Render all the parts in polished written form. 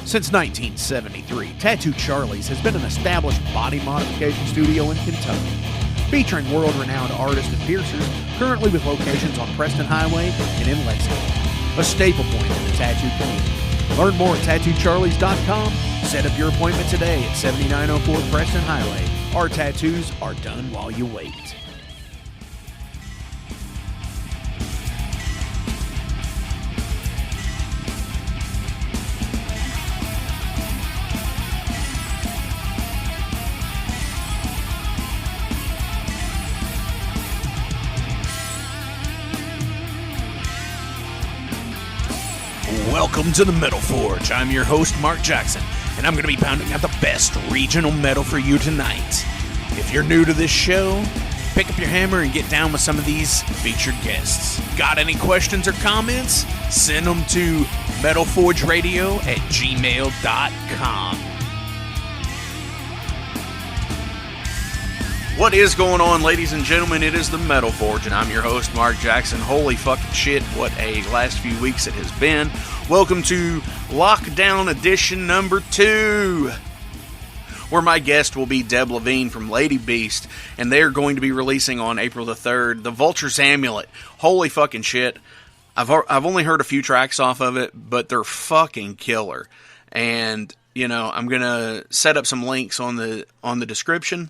Since 1973, Tattoo Charlie's has been an established body modification studio in Kentucky, featuring world-renowned artists and piercers, currently with locations on Preston Highway and in Lexington, a staple point in the tattoo community. Learn more at TattooCharlies.com. Set up your appointment today at 7904 Preston Highway. Our tattoos are done while you wait. Welcome to the Metal Forge. I'm your host, Mark Jackson, and I'm going to be pounding out the best regional metal for you tonight. If you're new to this show, pick up your hammer and get down with some of these featured guests. Got any questions or comments? Send them to metalforgeradio@gmail.com. What is going on, ladies and gentlemen? It is the Metal Forge, and I'm your host, Mark Jackson. Holy fucking shit, what a last few weeks it has been. Welcome to Lockdown Edition number 2, where my guest will be Deb Levine from Lady Beast, and they're going to be releasing on April the 3rd, The Vulture's Amulet. Holy fucking shit. I've only heard a few tracks off of it, but they're fucking killer. And, you know, I'm going to set up some links on the description.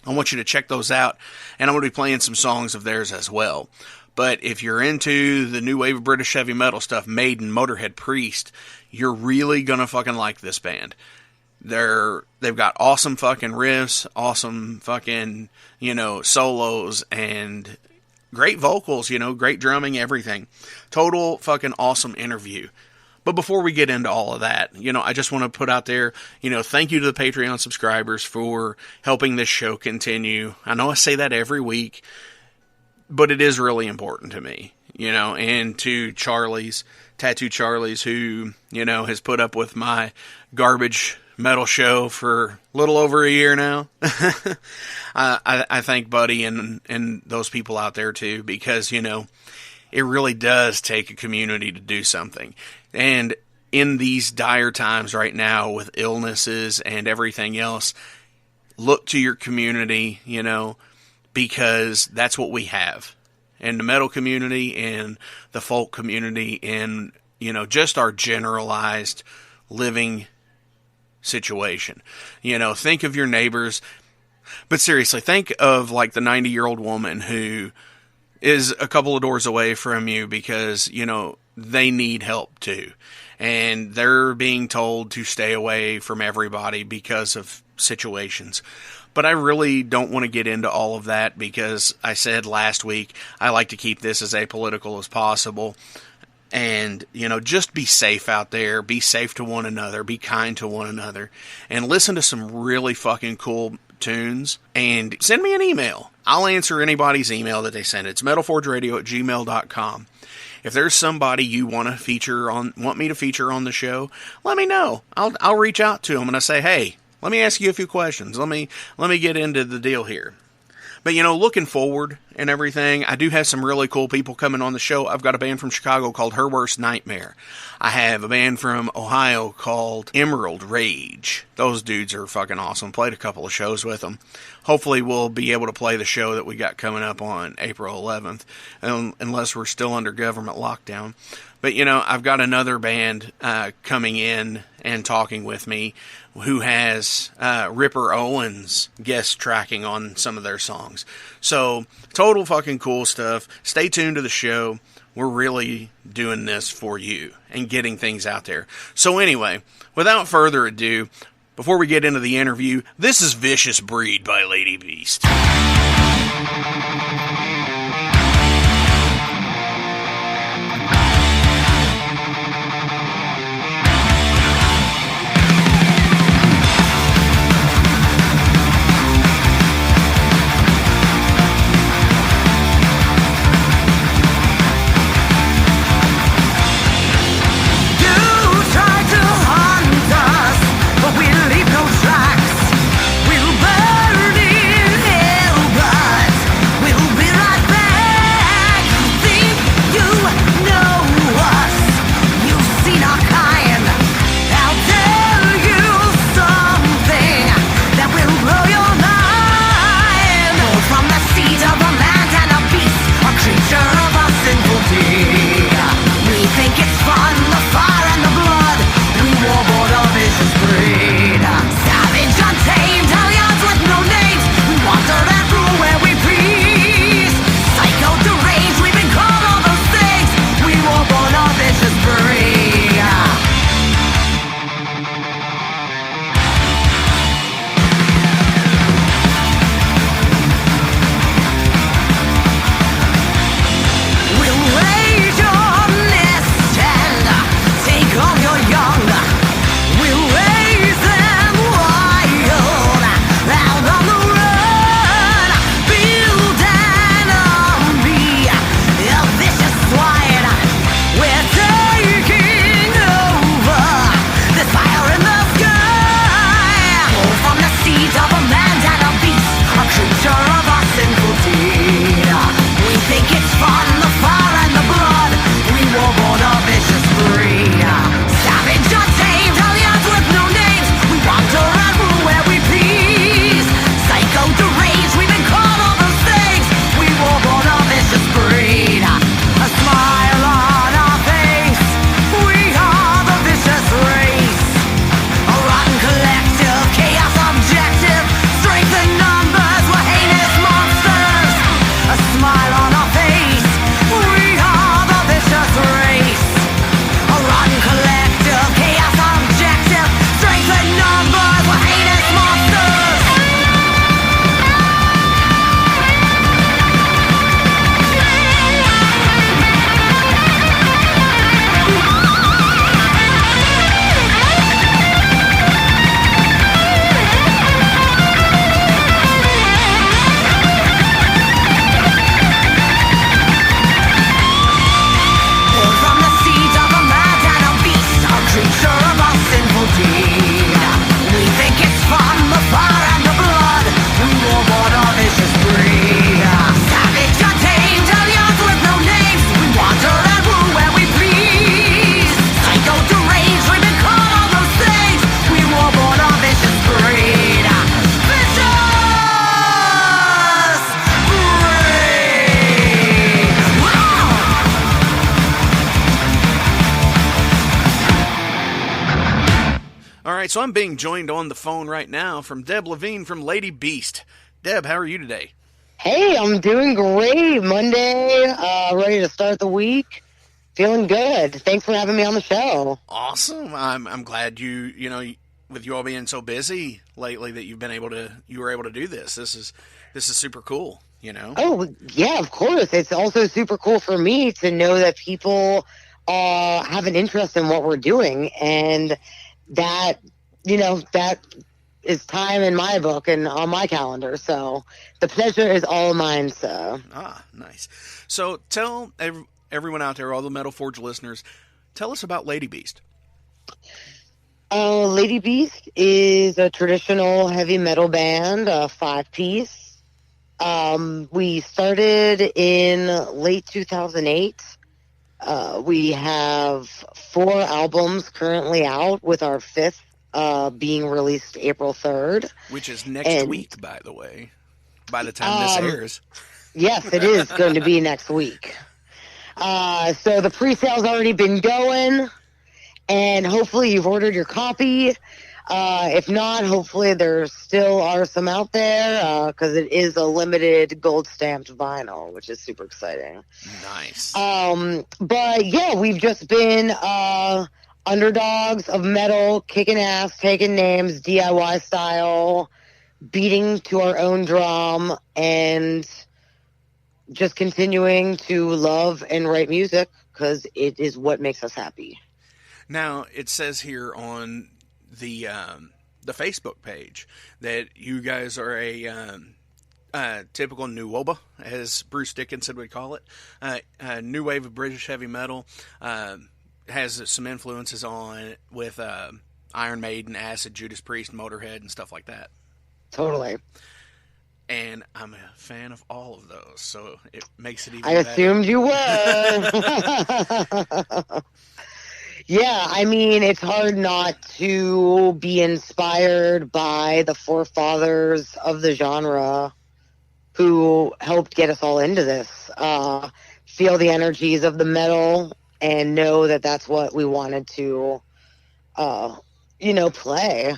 I want you to check those out, and I'm going to be playing some songs of theirs as well. But if you're into the new wave of British heavy metal stuff, Maiden, Motorhead, Priest, you're really going to fucking like this band. They've got awesome fucking riffs, awesome fucking, you know, solos, and great vocals, you know, great drumming, everything. Total fucking awesome interview. But before we get into all of that, you know, I just want to put out there, you know, thank you to the Patreon subscribers for helping this show continue. I know I say that every week, but it is really important to me, you know, and to Charlie's, Tattoo Charlie's, who, you know, has put up with my garbage metal show for a little over a year now. I thank Buddy and those people out there too, because, you know, it really does take a community to do something. And in these dire times right now with illnesses and everything else, look to your community, you know, because that's what we have. And the metal community and the folk community and, you know, just our generalized living situation. You know, think of your neighbors. But seriously, think of like the 90-year-old woman who is a couple of doors away from you because, you know, they need help too. And they're being told to stay away from everybody because of situations. But I really don't want to get into all of that because I said last week, I like to keep this as apolitical as possible. And, you know, just be safe out there. Be safe to one another. Be kind to one another. And listen to some really fucking cool tunes. And send me an email. I'll answer anybody's email that they send. It's metalforgeradio@gmail.com. If there's somebody you want me to feature on the show, let me know. I'll reach out to them and I say, hey, let me ask you a few questions. Let me get into the deal here. But, you know, looking forward and everything, I do have some really cool people coming on the show. I've got a band from Chicago called Her Worst Nightmare. I have a band from Ohio called Emerald Rage. Those dudes are fucking awesome. Played a couple of shows with them. Hopefully we'll be able to play the show that we got coming up on April 11th, unless we're still under government lockdown. But, you know, I've got another band coming in and talking with me who has Ripper Owens guest tracking on some of their songs. So, total fucking cool stuff. Stay tuned to the show. We're really doing this for you and getting things out there. So anyway, without further ado, before we get into the interview, this is Vicious Breed by Lady Beast. Tracks. We'll burn in hell, but we'll right, so I'm being joined on the phone right now from Deb Levine from Lady Beast. Deb, how are you today? Hey, I'm doing great. Monday, ready to start the week. Feeling good. Thanks for having me on the show. Awesome. I'm glad with you all being so busy lately that you were able to do this. This is super cool, Oh, yeah, of course. It's also super cool for me to know that people have an interest in what we're doing, and that, that is time in my book and on my calendar. So the pleasure is all mine, so. Nice. So tell everyone out there, all the Metal Forge listeners, tell us about Lady Beast. Lady Beast is a traditional heavy metal band, a 5-piece. We started in late 2008. We have 4 albums currently out, with our 5th being released April 3rd. Which is next week, by the way, by the time this airs. Yes, it is going to be next week. So the pre-sale's already been going, and hopefully you've ordered your copy. If not, hopefully there still are some out there, because it is a limited gold-stamped vinyl, which is super exciting. Nice. But yeah, we've just been underdogs of metal, kicking ass, taking names, DIY style, beating to our own drum, and just continuing to love and write music because it is what makes us happy. Now, it says here on the Facebook page that you guys are a typical new wobba, as Bruce Dickinson would call it, a new wave of British heavy metal. Has some influences on it with Iron Maiden, Acid, Judas Priest, Motorhead, and stuff like that. Totally. And I'm a fan of all of those, so it makes it even better. Assumed you were. Yeah, I mean, it's hard not to be inspired by the forefathers of the genre who helped get us all into this. Feel the energies of the metal and know that that's what we wanted to, play.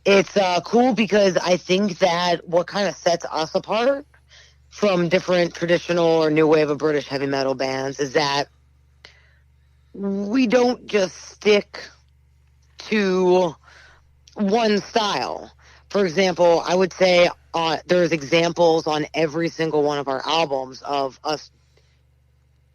It's cool because I think that what kind of sets us apart from different traditional or new wave of British heavy metal bands is that we don't just stick to one style. For example, I would say there's examples on every single one of our albums of us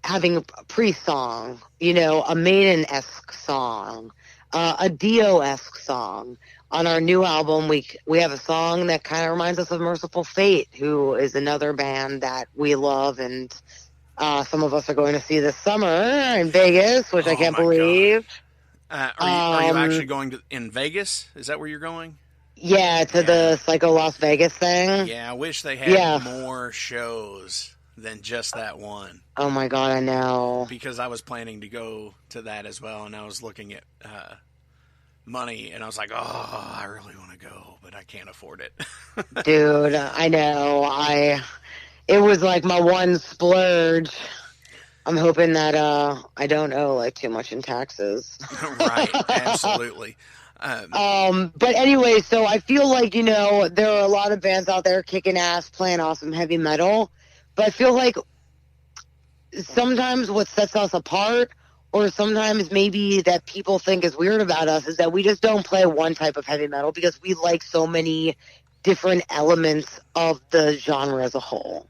having a Priest song, a Maiden-esque song, a Dio-esque song. On our new album, we have a song that kind of reminds us of Merciful Fate, who is another band that we love, and some of us are going to see this summer in Vegas, which I can't believe. Are you actually going in Vegas? Is that where you're going? Yeah, to the Psycho Las Vegas thing. Yeah, I wish they had more shows than just that one. Oh my God, I know. Because I was planning to go to that as well, and I was looking at money, and I was like, oh, I really want to go, but I can't afford it. Dude, I know. It was like my one splurge. I'm hoping that I don't owe too much in taxes. Right, absolutely. But anyway, so I feel like, there are a lot of bands out there kicking ass, playing awesome heavy metal, but I feel like sometimes what sets us apart, or sometimes maybe that people think is weird about us, is that we just don't play one type of heavy metal because we like so many different elements of the genre as a whole.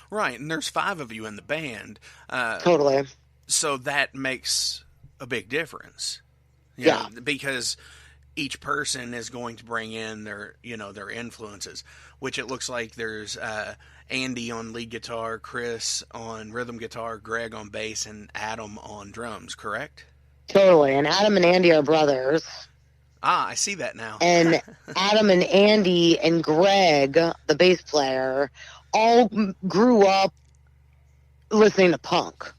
Right, and there's 5 of you in the band. Totally. So that makes a big difference. Yeah. Because each person is going to bring in their influences, which it looks like there's Andy on lead guitar, Chris on rhythm guitar, Greg on bass, and Adam on drums, correct? Totally, and Adam and Andy are brothers. I see that now. And Adam and Andy and Greg, the bass player, all grew up listening to punk.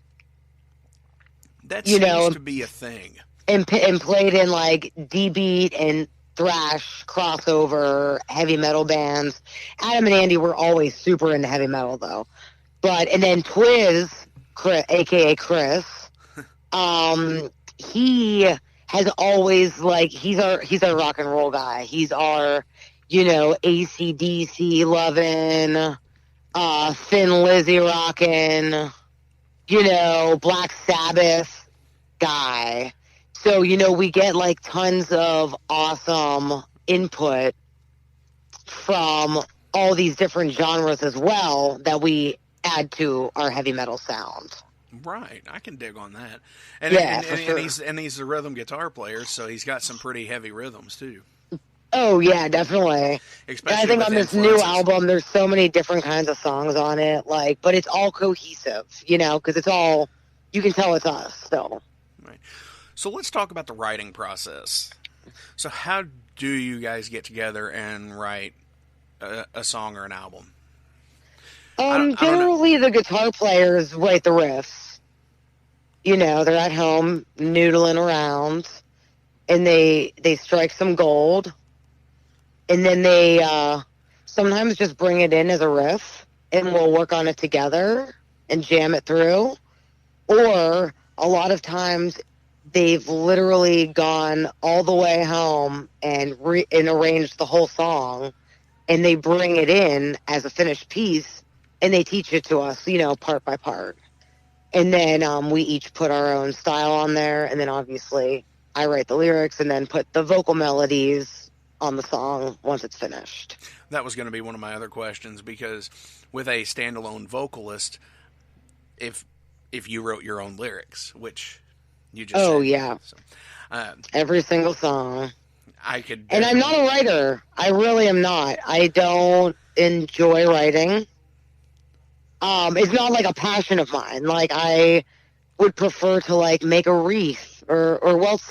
That seems to be a thing. And played in D-beat and thrash crossover heavy metal bands. Adam and Andy were always super into heavy metal though. And then Twiz, aka Chris, he has always, like, he's our rock and roll guy. He's our, AC/DC loving, Thin Lizzy rocking, Black Sabbath guy. So, we get like tons of awesome input from all these different genres as well that we add to our heavy metal sound. Right, I can dig on that. And, yeah, and he's a rhythm guitar player, so he's got some pretty heavy rhythms too. Oh yeah, definitely. Especially I think with on this new album, there's so many different kinds of songs on it, but it's all cohesive, because it's all, you can tell it's us still. Right. So let's talk about the writing process. So how do you guys get together and write a song or an album? Generally, the guitar players write the riffs. They're at home noodling around, and they strike some gold, and then they sometimes just bring it in as a riff, and we'll work on it together and jam it through. Or a lot of times, they've literally gone all the way home and arranged the whole song, and they bring it in as a finished piece, and they teach it to us, part by part. And then we each put our own style on there, and then obviously I write the lyrics and then put the vocal melodies on the song once it's finished. That was going to be one of my other questions, because with a standalone vocalist, if you wrote your own lyrics, which you just said, yeah. So, every single song. I could, and I'm not a writer. I really am not. I don't enjoy writing. It's not like a passion of mine. Like, I would prefer to like make a wreath or melt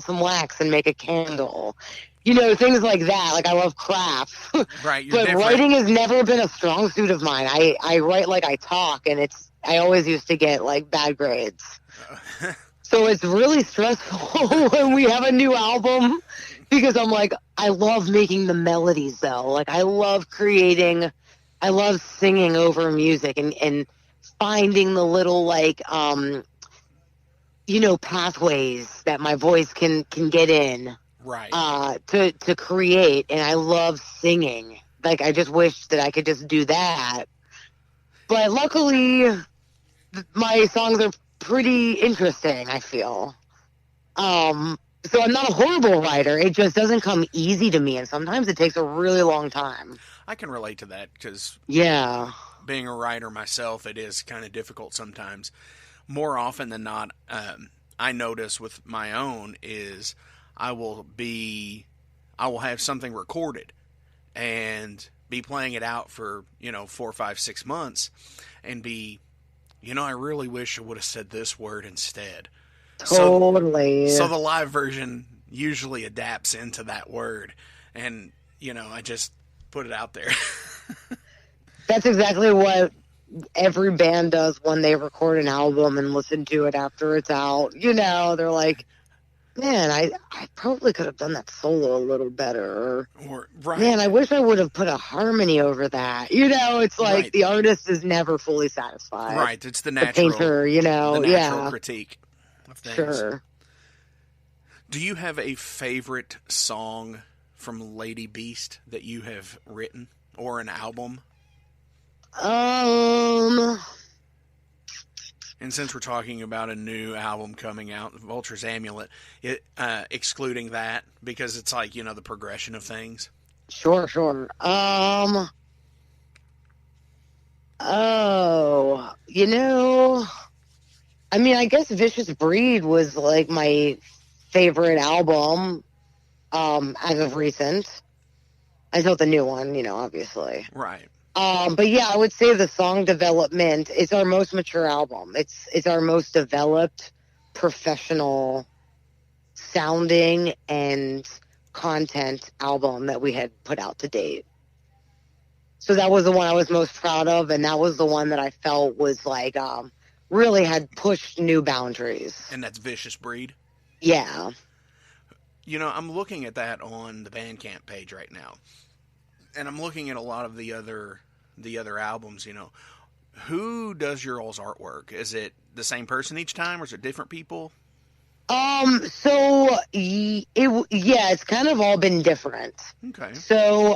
some wax and make a candle. Things like that. Like, I love crafts. Right. But different. Writing has never been a strong suit of mine. I write like I talk, and I always used to get like bad grades. So it's really stressful when we have a new album, because I'm like, I love making the melodies though. Like, I love singing over music and finding the little pathways that my voice can get in. Right. To create, and I love singing. Like, I just wish that I could just do that. But luckily, my songs are pretty interesting, I feel. So I'm not a horrible writer. It just doesn't come easy to me, and sometimes it takes a really long time. I can relate to that, because being a writer myself, it is kind of difficult sometimes. More often than not, I notice with my own is I will have something recorded and be playing it out for 4, 5, 6 months, and be, I really wish I would have said this word instead. Totally. So the live version usually adapts into that word, and I just put it out there. That's exactly what every band does when they record an album and listen to it after it's out. They're like, man, I probably could have done that solo a little better. Or right. Man, I wish I would have put a harmony over that. It's like right. The artist is never fully satisfied. Right, it's the natural, painter, the natural critique of things. Sure. Do you have a favorite song from Lady Beast that you have written, or an album? And since we're talking about a new album coming out, Vulture's Amulet, excluding that, because it's like, the progression of things. Sure. I guess Vicious Breed was like my favorite album, as of recent. I thought the new one, obviously. Right. But yeah, I would say the song development is our most mature album. It's our most developed, professional sounding and content album that we had put out to date. So that was the one I was most proud of, and that was the one that I felt was like really had pushed new boundaries. And that's Vicious Breed? Yeah. I'm looking at that on the Bandcamp page right now. And I'm looking at a lot of the other albums, Who does your all's artwork? Is it the same person each time, or is it different people? It's kind of all been different. Okay. So,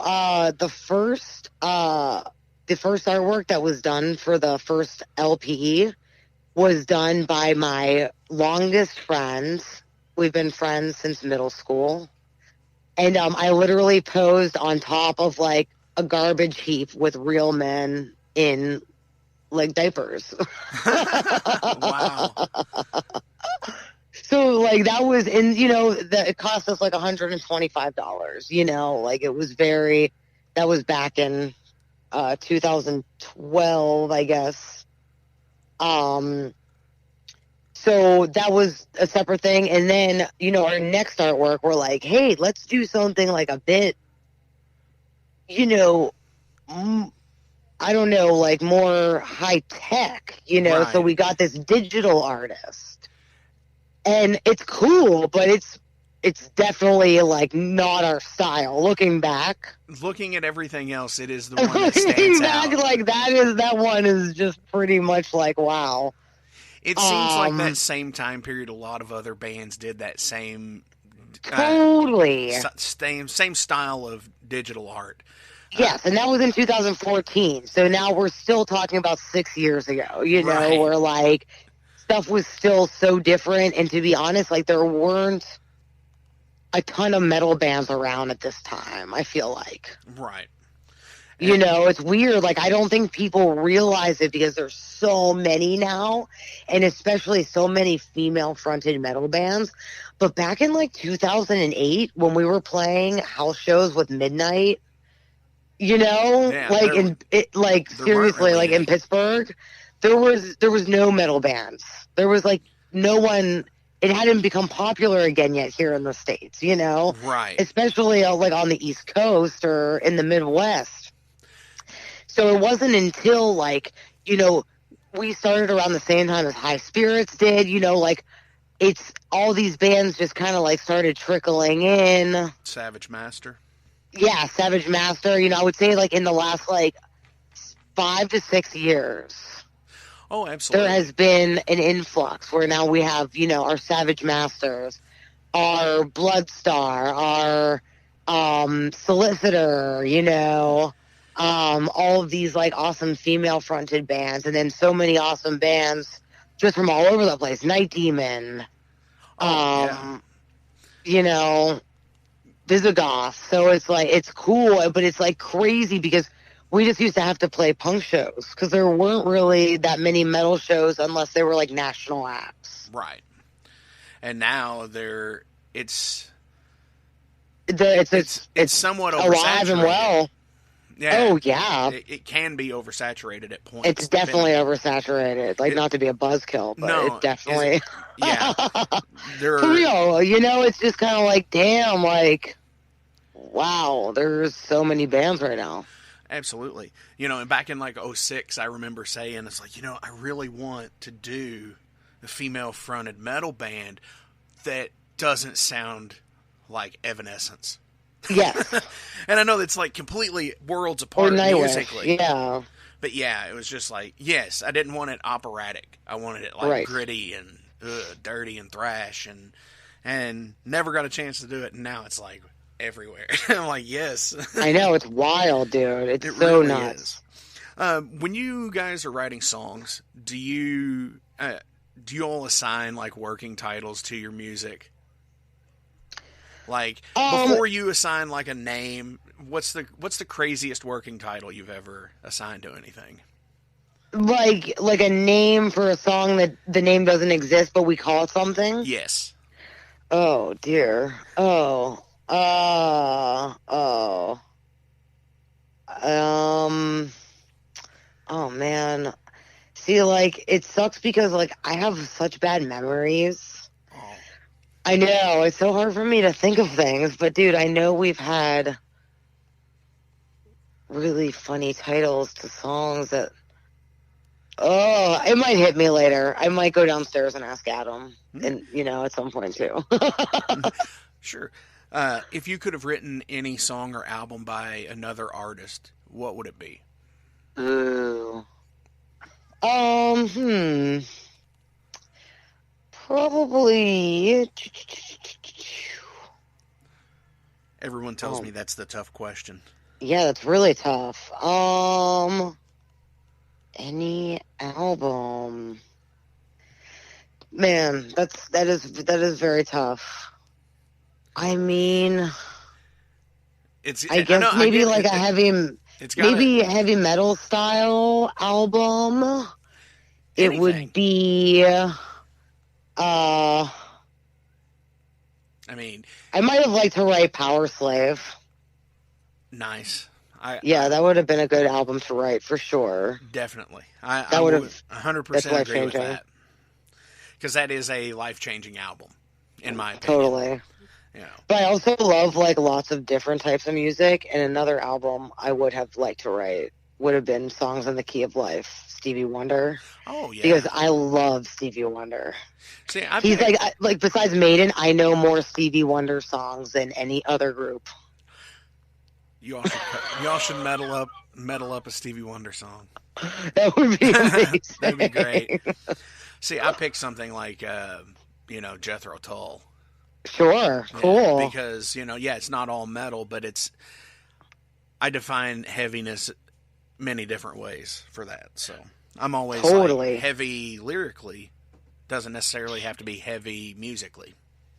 the first artwork that was done for the first LP was done by my longest friends. We've been friends since middle school. And, I literally posed on top of like a garbage heap with real men in like diapers. Wow. So like that was it cost us like $125, like it was that was back in 2012, I guess. So that was a separate thing. And then, our next artwork, we're like, hey, let's do something like a bit, I don't know, like more high tech, Right. So we got this digital artist. And it's cool, but it's definitely like not our style. Looking back, Looking at everything else, it is the one that stands out. like that one is just pretty much like wow. It seems like that same time period, a lot of other bands did that same totally same style of digital art. Yes, and that was in 2014. So now we're still talking about 6 years ago. Right. Where like stuff was still so different, and to be honest, like there weren't a ton of metal bands around at this time, I feel like. Right. It's weird. Like, I don't think people realize it because there's so many now, and especially so many female-fronted metal bands. But back in, like, 2008, when we were playing house shows with Midnight, Yeah, seriously, like, in Pittsburgh, there was no metal bands. There was, like, no one... It hadn't become popular again yet here in the States, Right. Especially like on the East Coast or in the Midwest. So it wasn't until like, we started around the same time as High Spirits did, like it's all these bands just kind of like started trickling in. Savage Master. Yeah, Savage Master, I would say like in the last like 5 to 6 years. Oh, absolutely. There has been an influx where now we have, our Savage Masters, our Bloodstar, our Solicitor, all of these like awesome female fronted bands, and then so many awesome bands just from all over the place. Night Demon, Visigoth. So it's like, it's cool, but it's like crazy because we just used to have to play punk shows because there weren't really that many metal shows unless they were like national acts. Right. And now it's somewhat oversaturated. Alive and well. Yeah. Oh, yeah. It can be oversaturated at points. It's definitely oversaturated. Like, not to be a buzzkill, but it definitely... Yeah. For real. It's just kind of like, damn, like, wow, there's so many bands right now. Absolutely. And back in like 2006, I remember saying, it's like, I really want to do a female-fronted metal band that doesn't sound like Evanescence. Yes. And I know that's like completely worlds apart musically. Yeah. But yeah, it was just like, yes, I didn't want it operatic. I wanted it like gritty and dirty and thrash and never got a chance to do it. And now it's like everywhere. I'm like, yes. I know, it's wild, dude. It's so really nuts. When you guys are writing songs, do you all assign like working titles to your music? Like before you assign like a name, what's the craziest working title you've ever assigned to anything? Like a name for a song that the name doesn't exist, but we call it something? Yes. Oh dear. Oh man. See, like, it sucks because, like, I have such bad memories. Oh. I know, it's so hard for me to think of things, but dude, I know we've had really funny titles to songs that... Oh, it might hit me later. I might go downstairs and ask Adam, and, at some point, too. Sure. If you could have written any song or album by another artist, what would it be? Ooh. Hmm. Probably. Everyone tells me that's the tough question. Yeah, that's really tough. Any album. Man, that is very tough. I mean, I guess maybe like a heavy metal style album. It would be I mean, I might have liked to write Power Slave. Nice. That would have been a good album to write for sure. Definitely. I would 100% agree with that. Because that is a life-changing album, in my opinion. Totally. But I also love like lots of different types of music, and another album I would have liked to write would have been Songs in the Key of Life, Stevie Wonder. Oh yeah. Because I love Stevie Wonder. See, he's like besides Maiden, I know more Stevie Wonder songs than any other group. Y'all should metal up a Stevie Wonder song. That would be amazing. That'd be great. See, I picked something like Jethro Tull. Sure, cool. Because it's not all metal, but I define heaviness many different ways for that. So I'm always like, heavy lyrically doesn't necessarily have to be heavy musically.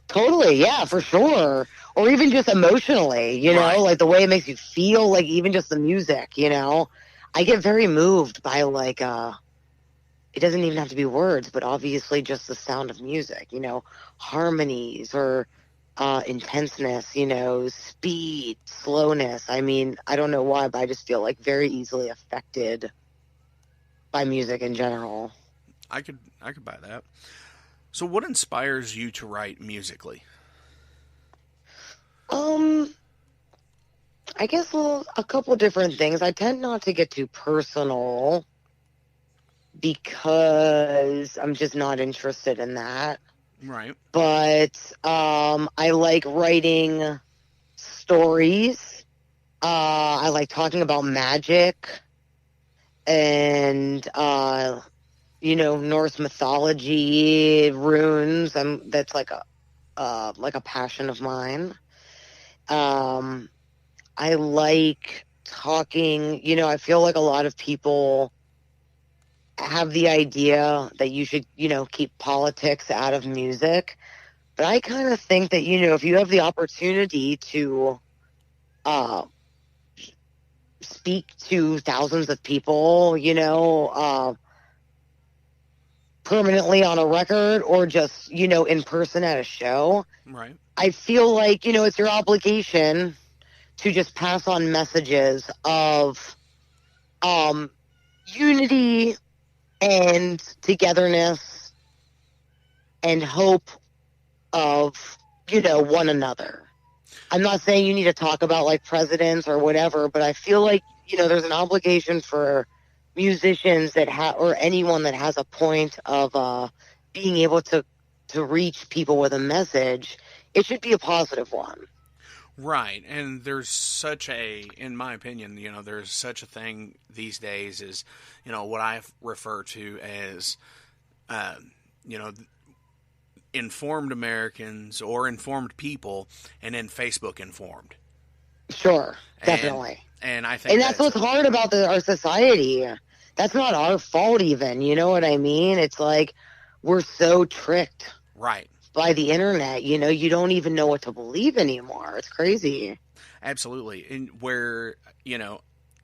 Totally, yeah, for sure. Or even just emotionally, like the way it makes you feel, like even just the music, I get very moved by like it doesn't even have to be words, but obviously just the sound of music, harmonies or intenseness, speed, slowness. I mean, I don't know why, but I just feel like very easily affected by music in general. I could buy that. So what inspires you to write musically? I guess a couple different things. I tend not to get too personal because I'm just not interested in that. Right. But I like writing stories. I like talking about magic and Norse mythology, runes. That's like a passion of mine. I like talking. I feel like a lot of people have the idea that you should, keep politics out of music. But I kind of think that, if you have the opportunity to speak to thousands of people, permanently on a record or just, in person at a show. Right. I feel like, it's your obligation to just pass on messages of unity and togetherness and hope of, one another. I'm not saying you need to talk about like presidents or whatever, but I feel like, there's an obligation for musicians that or anyone that has a point of being able to reach people with a message. It should be a positive one. Right. And there's in my opinion, there's such a thing these days as, what I refer to as, informed Americans or informed people, and then Facebook informed. Sure, definitely. And I think and that's what's hard about our society. That's not our fault even, you know what I mean? It's like we're so tricked. Right. By the internet, you don't even know what to believe anymore. It's crazy. Absolutely. And where,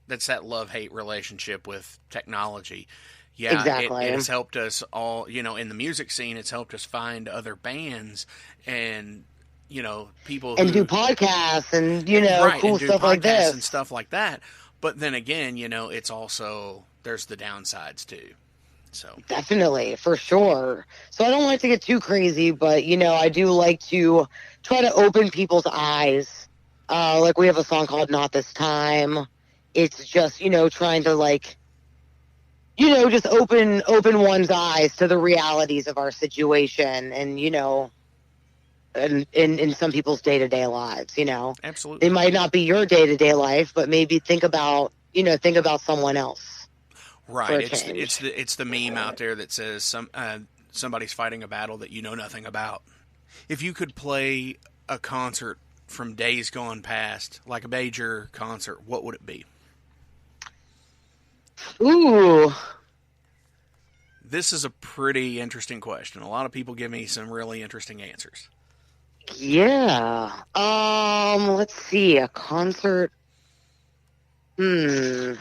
that's that love-hate relationship with technology. Yeah, exactly. It has helped us all, in the music scene, it's helped us find other bands and, people and do podcasts and, cool stuff like this. And stuff like that. But then again, it's also, there's the downsides too. So definitely, for sure. So I don't like to get too crazy, but I do like to try to open people's eyes. Like we have a song called "Not This Time." It's just trying to like just open one's eyes to the realities of our situation, and and in some people's day-to-day lives. Absolutely, it might not be your day-to-day life, but maybe think about someone else. Right. It's the meme out there that says somebody's fighting a battle that you know nothing about. If you could play a concert from days gone past, like a major concert, what would it be? Ooh. This is a pretty interesting question. A lot of people give me some really interesting answers. Yeah. Let's see. A concert. Yeah,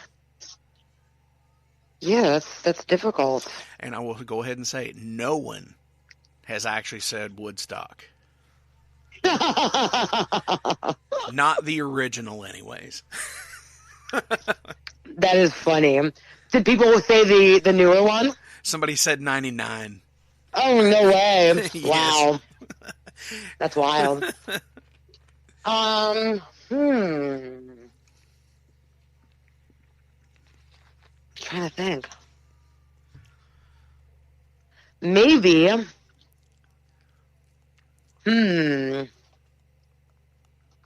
that's difficult. And I will go ahead and say it. No one has actually said Woodstock. Not the original, anyways. That is funny. Did people say the newer one? Somebody said 99. Oh, no way. Yes. Wow. That's wild. Trying to think. Maybe.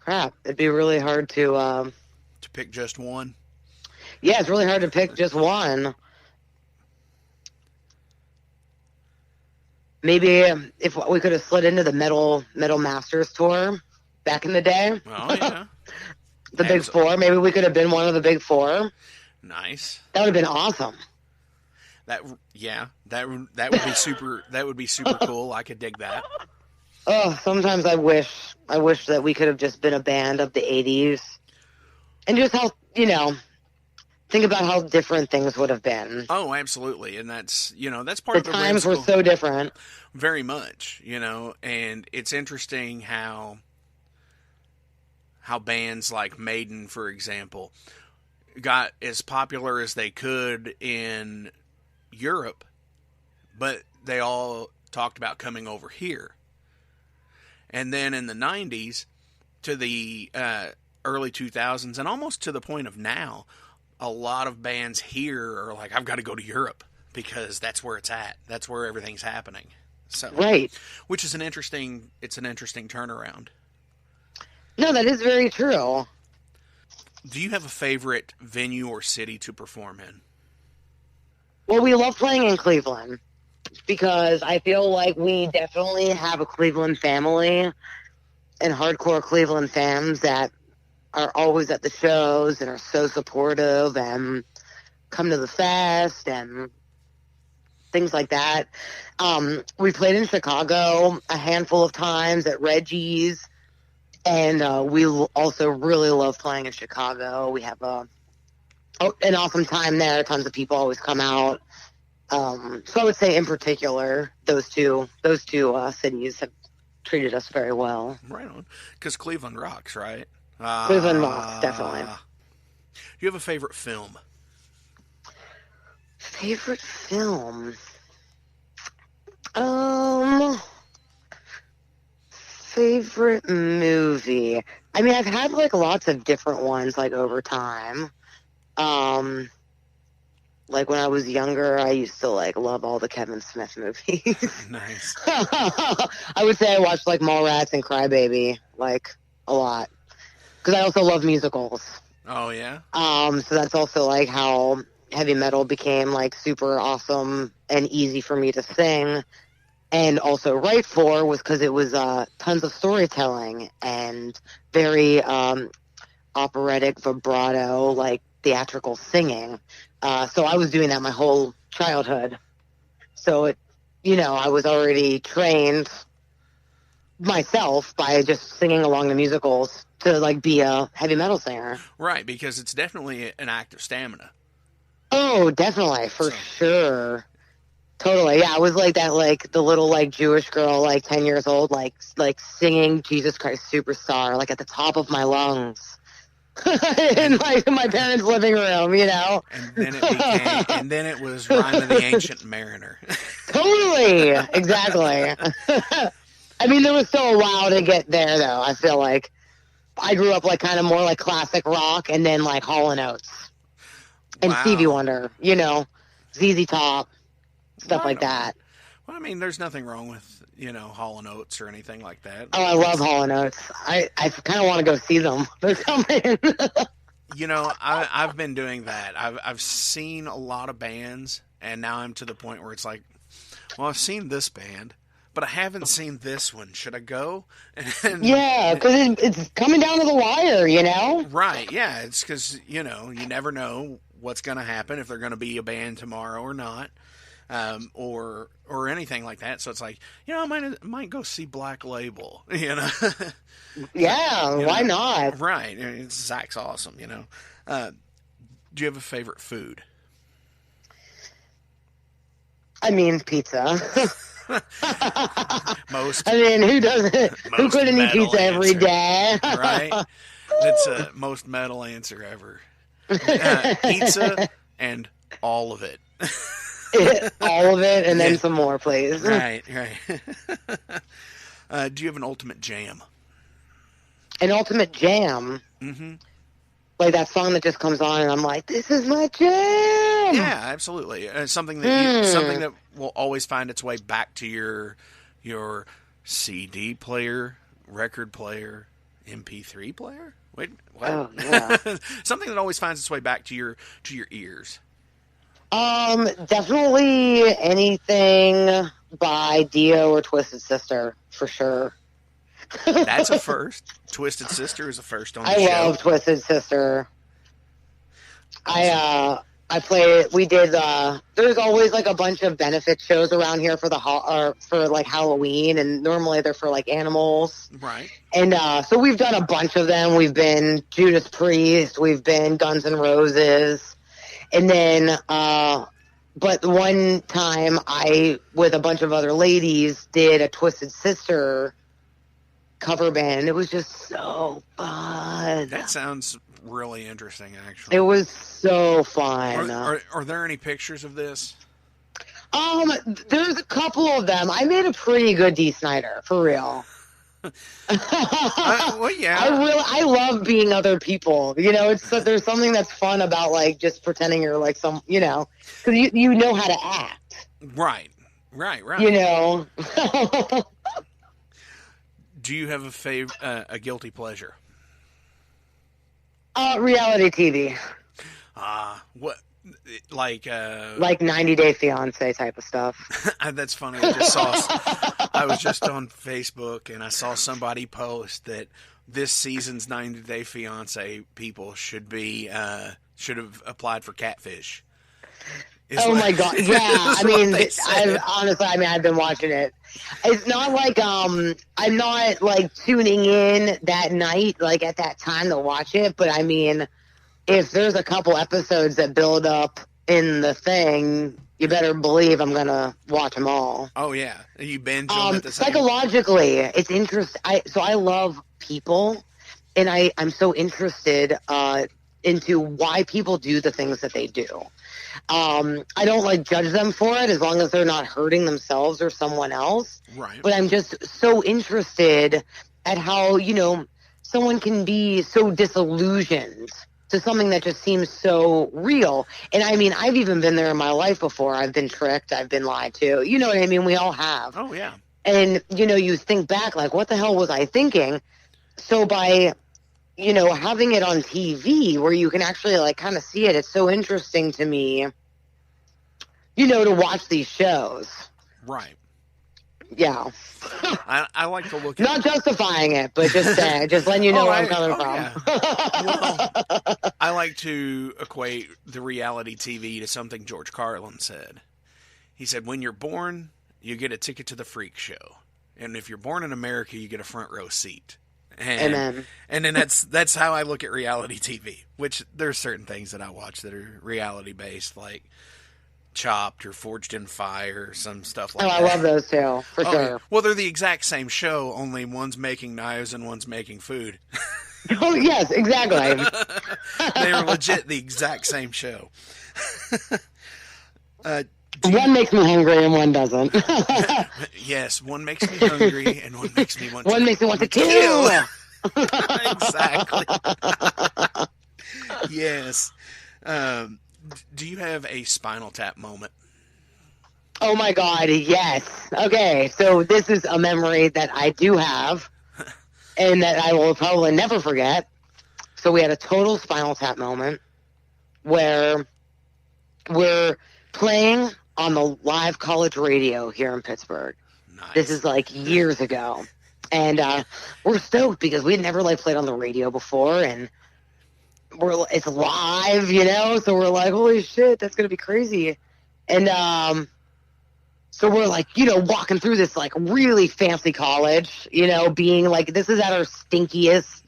Crap. It'd be really hard to pick just one. Yeah, it's really hard to pick just one. Maybe if we could have slid into the Metal Masters tour back in the day. Oh, yeah. The Big Four. Maybe we could have been one of the Big Four. Nice. That would have been awesome. That would be super. That would be super cool. I could dig that. Oh, sometimes I wish that we could have just been a band of the '80s, and just how think about how different things would have been. Oh, absolutely, and that's part of the times were so different. Very much, and it's interesting how bands like Maiden, for example, got as popular as they could in Europe, but they all talked about coming over here. And then in the 90s to the early 2000s, and almost to the point of now, a lot of bands here are like, I've got to go to Europe because that's where it's at. That's where everything's happening. So, right. Which is an interesting turnaround. No, that is very true. Do you have a favorite venue or city to perform in? Well, we love playing in Cleveland because I feel like we definitely have a Cleveland family and hardcore Cleveland fans that are always at the shows and are so supportive and come to the fest and things like that. We played in Chicago a handful of times at Reggie's, and we also really love playing in Chicago. We have an awesome time there. Tons of people always come out. So I would say in particular, those two cities have treated us very well. Right on. Because Cleveland rocks, right? Cleveland rocks, definitely. Do you have a favorite film? Favorite film? Favorite movie? I mean, I've had like lots of different ones like over time. Like when I was younger, I used to like love all the Kevin Smith movies. Nice. I would say I watched like Mallrats and Crybaby like a lot because I also love musicals. Oh yeah. So that's also like how heavy metal became like super awesome and easy for me to sing and also write for was because it was tons of storytelling and very operatic vibrato, like theatrical singing. So I was doing that my whole childhood. So I was already trained myself by just singing along the musicals to like be a heavy metal singer. Right, because it's definitely an act of stamina. Oh, definitely, for sure. Totally. Yeah, I was like that, like the little like Jewish girl, like 10 years old, like singing Jesus Christ Superstar, like at the top of my lungs. in my parents' living room, And then it was Rhyme of the Ancient Mariner. Totally, exactly. I mean, there was still a while to get there, though. I feel like I grew up like kind of more like classic rock, and then like Hall & Oates and Stevie Wonder, ZZ Top, stuff like that. Well, I mean, there's nothing wrong with Hall & Oates or anything like that. Oh, I love Hall & Oates. I kind of want to go see them. They're coming. I've been doing that. I've seen a lot of bands, and now I'm to the point where it's like, well, I've seen this band, but I haven't seen this one. Should I go? Yeah, because it's coming down to the wire, Right, yeah. It's because, you never know what's going to happen, if they're going to be a band tomorrow or not, or anything like that. So it's like, I might go see Black Label, Yeah, why not? Right. Zach's awesome, Do you have a favorite food? I mean, pizza. Most. I mean, who doesn't? Who couldn't eat pizza every day? Right. That's a most metal answer ever. Pizza and all of it. All of it, and then some more, please. Right. Do you have an ultimate jam? An ultimate jam? Mm-hmm. Like that song that just comes on, and I'm like, "This is my jam." Yeah, absolutely. Something that will always find its way back to your CD player, record player, MP3 player. Wait, what? Oh, yeah. Something that always finds its way back to your ears. Definitely anything by Dio or Twisted Sister, for sure. That's a first. Twisted Sister is a first on the show. I love Twisted Sister. I play it. We did. There's always like a bunch of benefit shows around here for for like Halloween, and normally they're for like animals. Right. And so we've done a bunch of them. We've been Judas Priest. We've been Guns N' Roses, and then. But one time, I with a bunch of other ladies did a Twisted Sister cover band. It was just so fun. That sounds really interesting, actually. It was so fun. Are there any pictures of this? There's a couple of them. I made a pretty good Dee Snider, for real. Well, yeah. I love being other people. There's something that's fun about like just pretending you're like some, because you know how to act. Right. Do you have a guilty pleasure? Reality TV. What? Like 90 Day Fiance type of stuff. That's funny. I was just on Facebook and I saw somebody post that this season's 90 Day Fiance people should have applied for Catfish. My God. Yeah. I've been watching it. It's not like, I'm not like tuning in that night, like at that time to watch it. But I mean, if there's a couple episodes that build up in the thing, you better believe I'm going to watch them all. Oh yeah. You binge them at the same. Psychologically, it's interesting. I love people, and I'm so interested, into why people do the things that they do. I don't like judge them for it as long as they're not hurting themselves or someone else. Right. But I'm just so interested at how, someone can be so disillusioned to something that just seems so real. And I mean, I've even been there in my life before. I've been tricked. I've been lied to. You know what I mean? We all have. Oh, yeah. And, you think back, like, what the hell was I thinking? So by, having it on TV where you can actually, like, kind of see it, it's so interesting to me, to watch these shows. Right. Yeah. I like to look at Not justifying it, but just letting you know where I'm coming from. Yeah. Well, I like to equate the reality TV to something George Carlin said. He said, when you're born, you get a ticket to the freak show. And if you're born in America, you get a front row seat. Amen. And then that's how I look at reality TV, which there's certain things that I watch that are reality based, like Chopped or Forged in Fire, some stuff like that. I love those too, for sure. Yeah. Well, they're the exact same show, only one's making knives and one's making food. Oh, yes, exactly. They are legit the exact same show. One makes me hungry and one doesn't. Yes, one makes me hungry and one makes me want makes me want to kill. Exactly. Yes. Do you have a Spinal Tap moment? Oh my God, yes. Okay, so this is a memory that I do have and that I will probably never forget. So we had a total Spinal Tap moment where we're playing on the live college radio here in Pittsburgh. Nice. This is like years ago. And we're stoked because we'd never like played on the radio before, and it's live, you know? So we're like, holy shit, that's going to be crazy. And so we're like, you know, walking through this like really fancy college, you know, being like, this is at our stinkiest,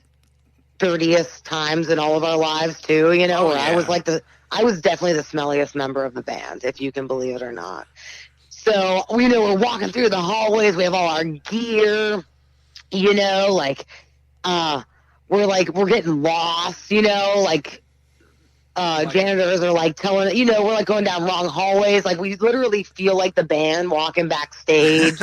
dirtiest times in all of our lives too, you know, where I was definitely the smelliest member of the band, if you can believe it or not. So, you know, we're walking through the hallways, we have all our gear, you know, like, we're getting lost, you know, like, janitors are like telling, you know, we're like going down wrong hallways. Like we literally feel like the band walking backstage,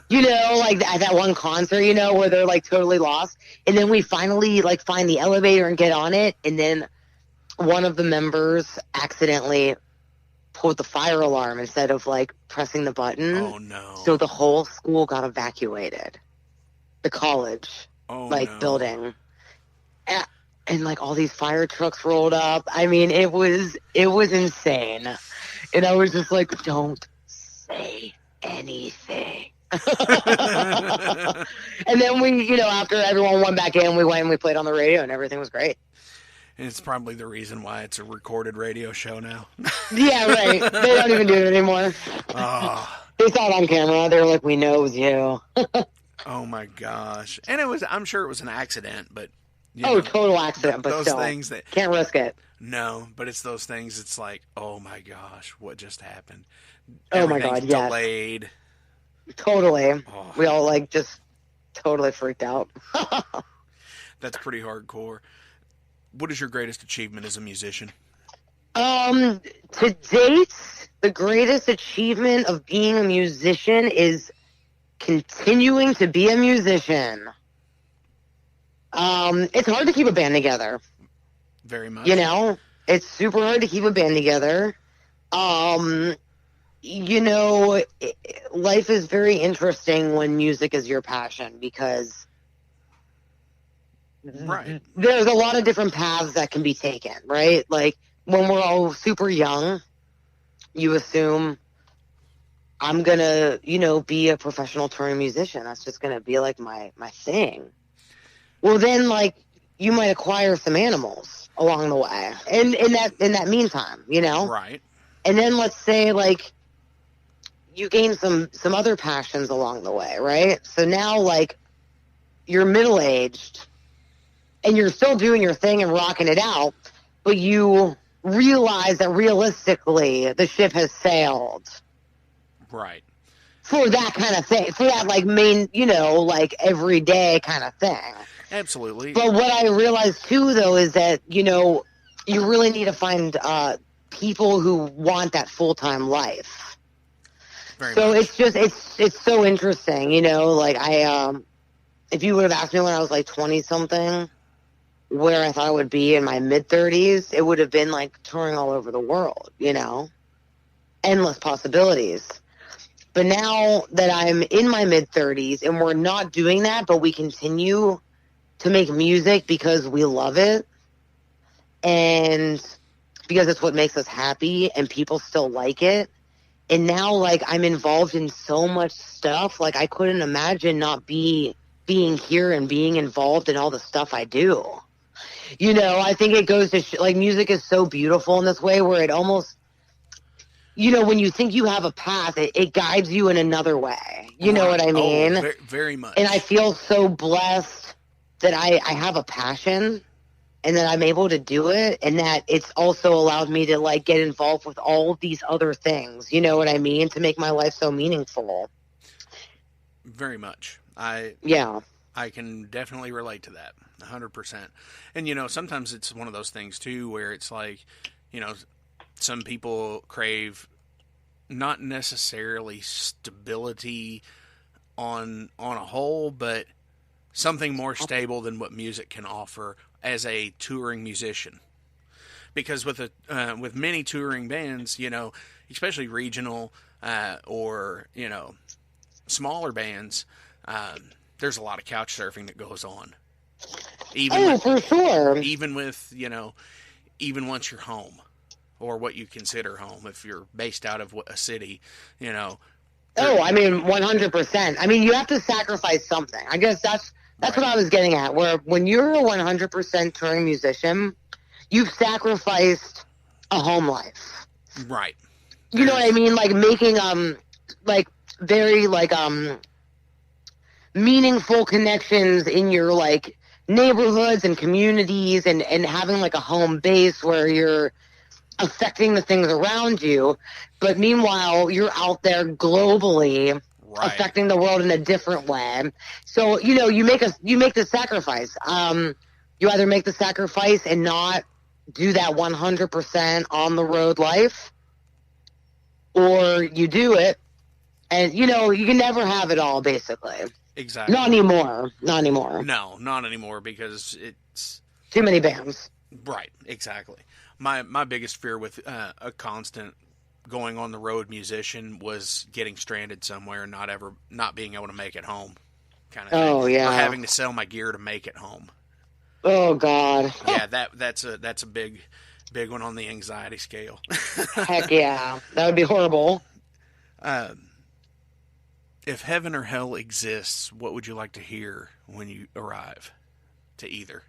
you know, like at that one concert, you know, where they're like totally lost. And then we finally like find the elevator and get on it. And then one of the members accidentally pulled the fire alarm instead of like pressing the button. Oh no. So the whole school got evacuated. The college, building. And like all these fire trucks rolled up. I mean, it was insane. And I was just like, don't say anything. And then we, you know, after everyone went back in, we went and we played on the radio and everything was great. And it's probably the reason why it's a recorded radio show now. Yeah, right. They don't even do it anymore. Oh. They saw it on camera. They were like, we know it was you. Oh my gosh. And I'm sure it was an accident, but total accident, but those still, things that can't risk it. No, but it's those things. It's like, oh my gosh, what just happened? Oh my God, yes. Delayed. Totally. Oh. We all like just totally freaked out. That's pretty hardcore. What is your greatest achievement as a musician? To date, the greatest achievement of being a musician is continuing to be a musician. It's hard to keep a band together. Very much. You know, it's super hard to keep a band together. You know, life is very interesting when music is your passion because there's a lot of different paths that can be taken, right? Like when we're all super young, you assume I'm gonna, you know, be a professional touring musician. That's just gonna be like my thing. Well, then, like, you might acquire some animals along the way, and in that meantime, you know, right? And then let's say like you gain some other passions along the way, right? So now, like, you're middle aged, and you're still doing your thing and rocking it out, but you realize that realistically the ship has sailed, right? For that kind of thing, for that like main, you know, like everyday kind of thing. Absolutely. But what I realized too, though, is that, you know, you really need to find people who want that full-time life. Very so much. It's just, it's so interesting, you know, like if you would have asked me when I was like 20 something, where I thought I would be in my mid 30s, it would have been like touring all over the world, you know, endless possibilities. But now that I'm in my mid 30s and we're not doing that, but we continue to make music because we love it and because it's what makes us happy and people still like it. And now, like, I'm involved in so much stuff. Like, I couldn't imagine not being here and being involved in all the stuff I do. You know, I think it goes to, like, music is so beautiful in this way where it almost, you know, when you think you have a path, it guides you in another way. You know what I mean? Oh, very much. And I feel so blessed that I have a passion and that I'm able to do it, and that it's also allowed me to like get involved with all of these other things, you know what I mean, to make my life so meaningful. Very much. I can definitely relate to that 100%. And you know, sometimes it's one of those things too where it's like, you know, some people crave not necessarily stability on a whole, but something more stable than what music can offer as a touring musician. Because with many touring bands, you know, especially regional or, you know, smaller bands, there's a lot of couch surfing that goes on. For sure. Even with, even once you're home, or what you consider home, if you're based out of a city, I mean, 100%. I mean, you have to sacrifice something. I guess that's Right. what I was getting at, where when you're a 100% touring musician, you've sacrificed a home life. Right. You know what I mean? Like making, very, meaningful connections in your, neighborhoods and communities and having, a home base where you're affecting the things around you. But meanwhile, you're out there globally affecting the world in a different way. So, you make the sacrifice. You either make the sacrifice and not do that 100% on the road life, or you do it and, you can never have it all, basically. Exactly. Not anymore. No, not anymore, because it's too many bands. Right. Exactly. My biggest fear with a constant going on the road musician was getting stranded somewhere and not being able to make it home, kind of thing. Oh, yeah. Or having to sell my gear to make it home. Oh, God. Yeah, that's a big one on the anxiety scale. Heck yeah, that would be horrible. If heaven or hell exists, what would you like to hear when you arrive to either?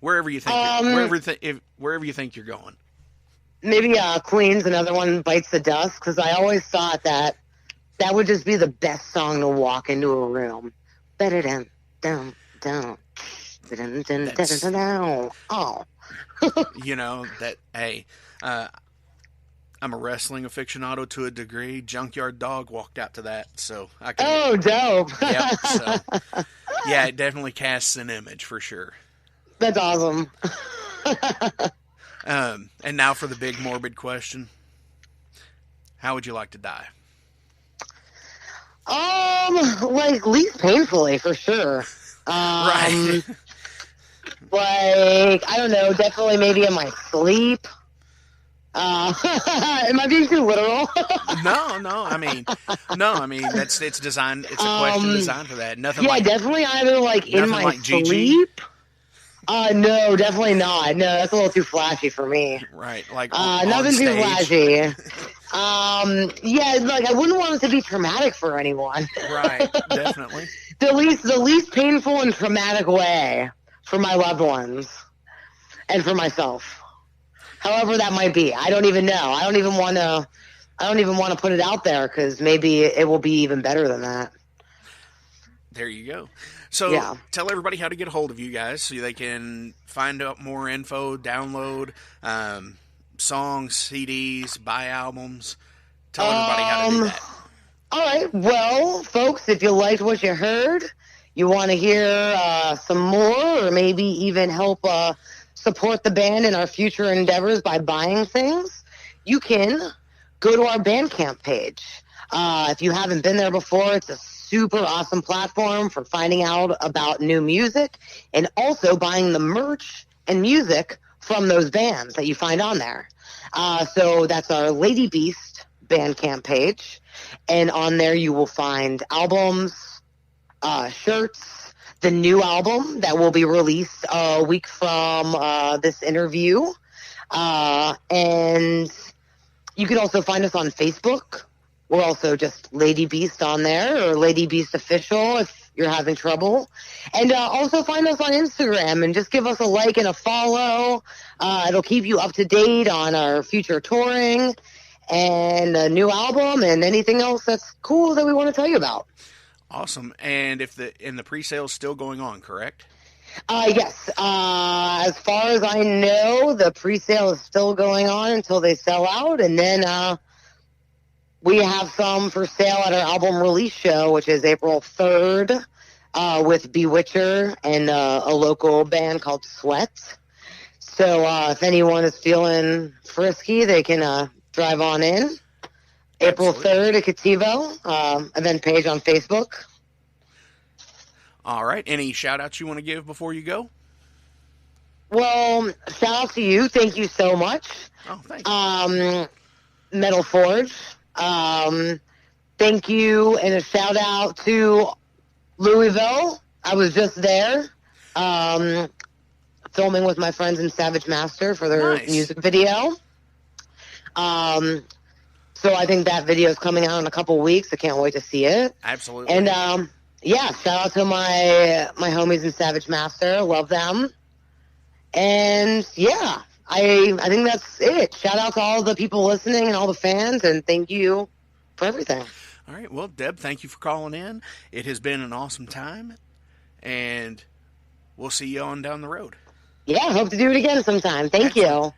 Wherever you think wherever you think you're going. Maybe Queen's Another One Bites the Dust, because I always thought that would just be the best song to walk into a room. Down, down, down. Oh. I'm a wrestling aficionado to a degree. Junkyard Dog walked out to that, so I can. Oh, dope! Yep. So, yeah, it definitely casts an image for sure. That's awesome. And now for the big morbid question: how would you like to die? Least painfully, for sure. Right. I don't know. Definitely, maybe in my sleep. Am I being too literal? No. I mean, it's designed. It's a question designed for that. Nothing. Yeah, like, definitely either in my sleep. No, definitely not. No, that's a little too flashy for me. Right, like nothing too flashy. Yeah, I wouldn't want it to be traumatic for anyone. Right, definitely. The least painful and traumatic way for my loved ones and for myself. However that might be. I don't even know. I don't even want to put it out there, because maybe it will be even better than that. There you go. So Tell everybody how to get a hold of you guys so they can find out more info, download songs, CDs, buy albums. Tell everybody how to do that. All right. Well, folks, if you liked what you heard, you want to hear some more, or maybe even help support the band in our future endeavors by buying things, you can go to our Bandcamp page. If you haven't been there before, it's a super awesome platform for finding out about new music and also buying the merch and music from those bands that you find on there. So that's our Lady Beast Bandcamp page. And on there you will find albums, shirts, the new album that will be released a week from this interview. And you can also find us on Facebook. We're also just Lady Beast on there, or Lady Beast Official if you're having trouble. And also find us on Instagram and just give us a like and a follow. It'll keep you up to date on our future touring and a new album and anything else that's cool that we want to tell you about. Awesome. And the pre-sale is still going on, correct? Yes. As far as I know, the pre-sale is still going on until they sell out, and then we have some for sale at our album release show, which is April 3rd, with Bewitcher and a local band called Sweat. So if anyone is feeling frisky, they can drive on in. April 3rd at Cativo, event page on Facebook. All right. Any shout-outs you want to give before you go? Well, shout out to you. Thank you so much. Oh, thank you. Metal Forge. Thank you, and a shout out to Louisville. I was just there filming with my friends in Savage Master for their music video. So I think that video is coming out in a couple weeks. I can't wait to see it. Absolutely. And yeah, shout out to my homies in Savage Master. Love them. And yeah, I think that's it. Shout out to all the people listening and all the fans, and thank you for everything. All right. Well, Deb, thank you for calling in. It has been an awesome time, and we'll see you on down the road. Yeah, hope to do it again sometime. Thank you.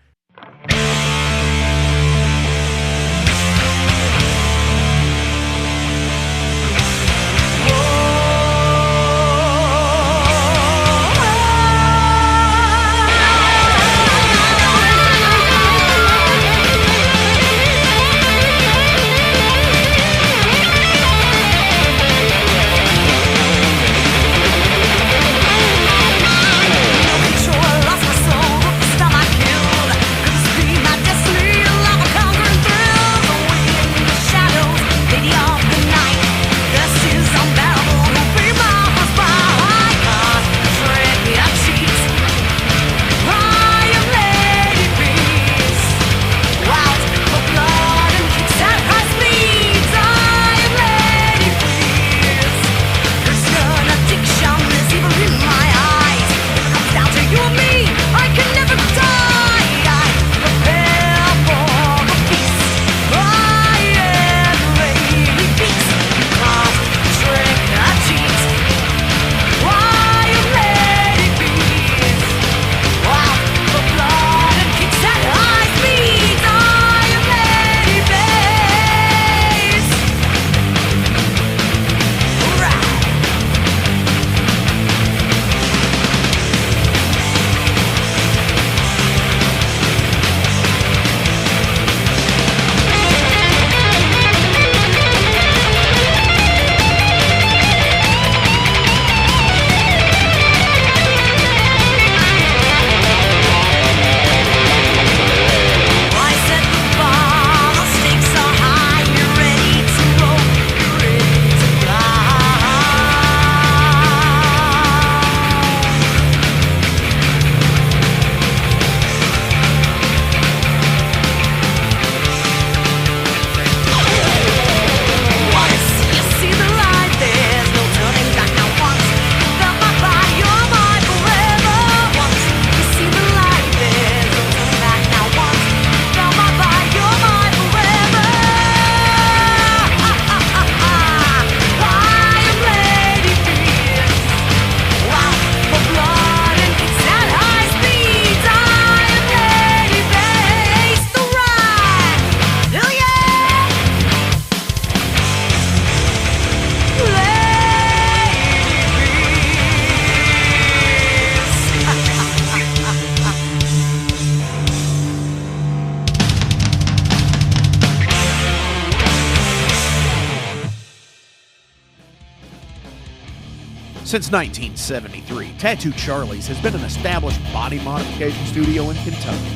Since 1973, Tattoo Charlie's has been an established body modification studio in Kentucky,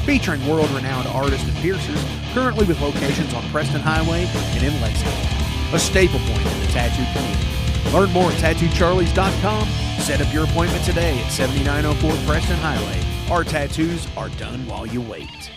featuring world-renowned artists and piercers, currently with locations on Preston Highway and in Lexington, a staple point in the tattoo community. Learn more at TattooCharlies.com. Set up your appointment today at 7904 Preston Highway. Our tattoos are done while you wait.